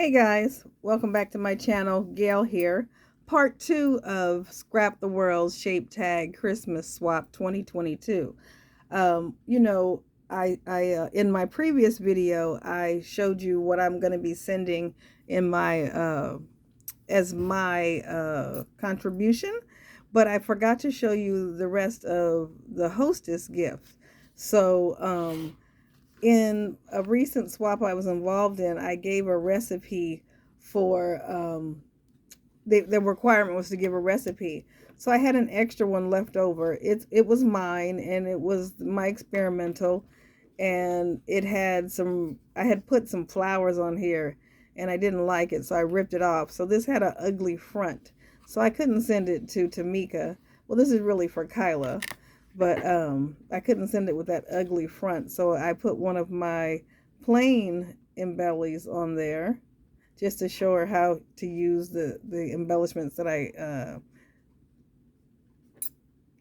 Hey guys, welcome back to my channel. Gail here. Part 2 of Scrap the World Shape Tag Christmas Swap 2022. You know, I in my previous video, I showed you what I'm going to be sending in my as my contribution, but I forgot to show you the rest of the hostess gift. So, in a recent swap I was involved in, I gave a recipe for, the requirement was to give a recipe. So I had an extra one left over. It was mine and it was my experimental, and it had some, I had put some flowers on here and I didn't like it, so I ripped it off. So this had an ugly front. So I couldn't send it to Tamika. Well, this is really for Kyla, but I couldn't send it with that ugly front. So I put one of my plain embellies on there just to show her how to use the embellishments that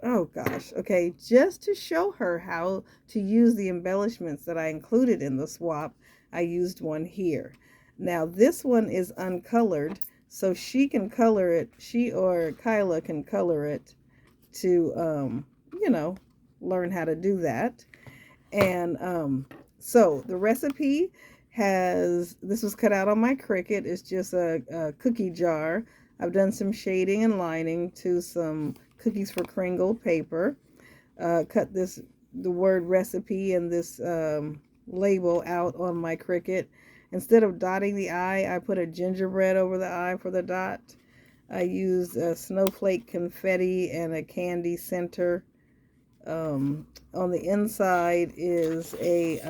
oh gosh, okay, just to show her how to use the embellishments that I included in the swap. I used one here. Now this one is uncolored, so she can color it, she or Kyla can color it to you know, learn how to do that. And so the recipe has, this was cut out on my Cricut. It's just a cookie jar. I've done some shading and lining to some Cookies for Kringle paper. Cut the word recipe and this label out on my Cricut. Instead of dotting the I put a gingerbread over the I for the dot. I used a snowflake confetti and a candy center. On the inside is a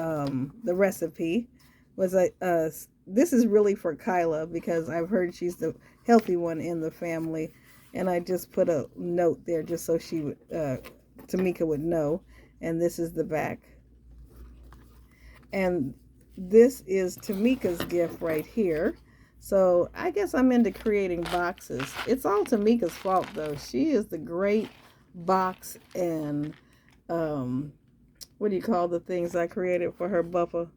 the recipe was this is really for Kyla because I've heard she's the healthy one in the family, and I just put a note there just so she would Tamika would know. And this is the back, and this is Tamika's gift right here. So I guess I'm into creating boxes. It's all Tamika's fault though. She is the great box and what do you call the things I created for her buffer?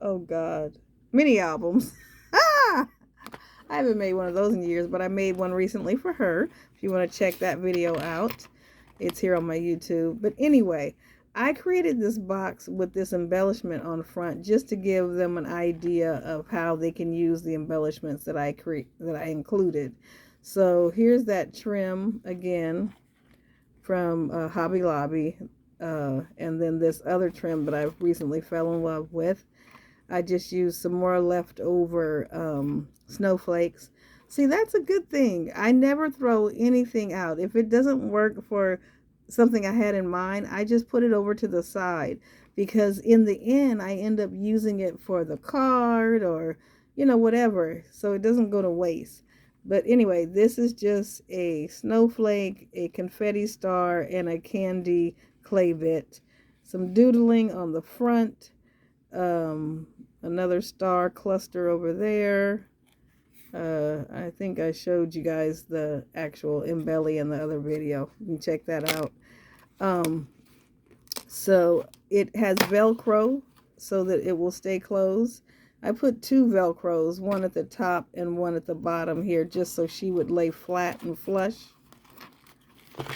Oh God, mini albums. Ah, I haven't made one of those in years, but I made one recently for her. If you want to check that video out, it's here on my YouTube. But anyway, I created this box with this embellishment on front just to give them an idea of how they can use the embellishments that I included. So here's that trim again from Hobby Lobby, and then this other trim that I've recently fell in love with. I just used some more leftover snowflakes. See, that's a good thing. I never throw anything out. If it doesn't work for something I had in mind, I just put it over to the side, because in the end I end up using it for the card or, you know, whatever, so it doesn't go to waste. But anyway, this is just a snowflake, a confetti star, and a candy clay bit. Some doodling on the front. Another star cluster over there. I think I showed you guys the actual embelly in the other video. You can check that out. So it has Velcro so that it will stay closed. I put two Velcros, one at the top and one at the bottom here, just so she would lay flat and flush.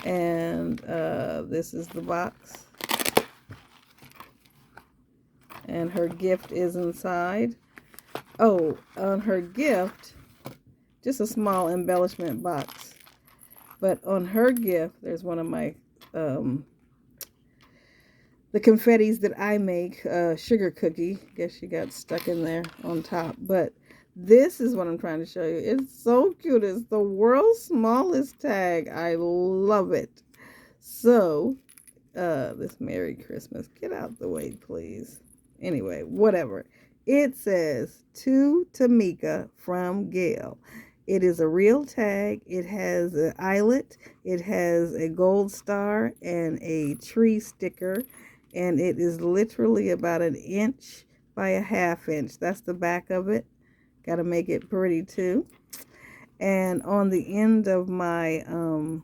And this is the box. And her gift is inside. Oh, on her gift, just a small embellishment box. But on her gift, there's one of my the confettis that I make, sugar cookie. Guess she got stuck in there on top. But this is what I'm trying to show you. It's so cute. It's the world's smallest tag. I love it. So, this Merry Christmas. Get out the way, please. Anyway, whatever. It says, to Tamika from Gail. It is a real tag. It has an eyelet. It has a gold star and a tree sticker. And it is literally about 1 inch by 1/2 inch. That's the back of it. Got to make it pretty too. And on the end of my on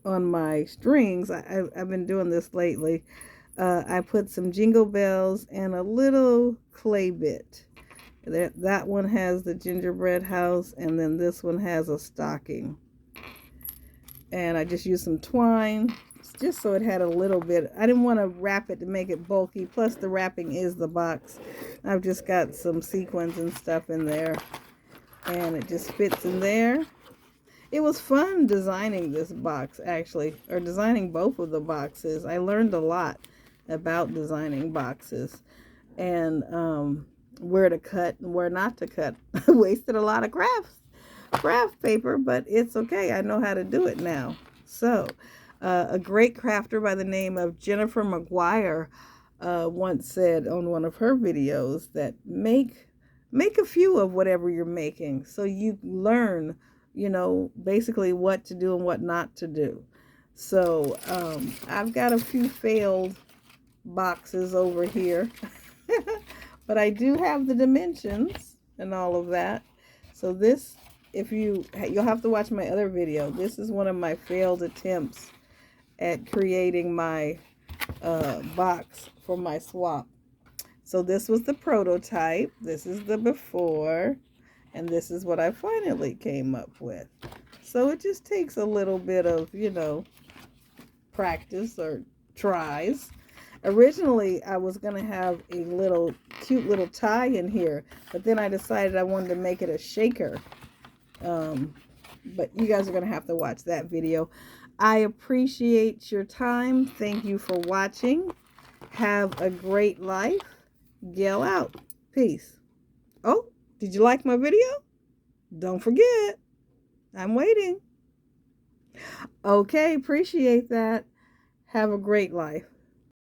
my strings, I've been doing this lately. I put some jingle bells and a little clay bit. That one has the gingerbread house, and then this one has a stocking. And I just used some twine just so it had a little bit. I didn't want to wrap it to make it bulky. Plus the wrapping is the box. I've just got some sequins and stuff in there, and it just fits in there. It was fun designing this box, actually, or designing both of the boxes. I learned a lot about designing boxes, and where to cut and where not to cut. I wasted a lot of craft paper, but it's okay. I know how to do it now. So a great crafter by the name of Jennifer McGuire once said on one of her videos that make a few of whatever you're making, so you learn, you know, basically what to do and what not to do. So I've got a few failed boxes over here, but I do have the dimensions and all of that. So this, you'll have to watch my other video. This is one of my failed attempts at creating my box for my swap. So this was the prototype. This is the before, and this is what I finally came up with. So it just takes a little bit of, you know, practice or tries. Originally, I was going to have a cute little tie in here, but then I decided I wanted to make it a shaker. But you guys are going to have to watch that video. I appreciate your time. Thank you for watching. Have a great life. Gail out. Peace. Oh, did you like my video? Don't forget, I'm waiting. Okay, appreciate that. Have a great life.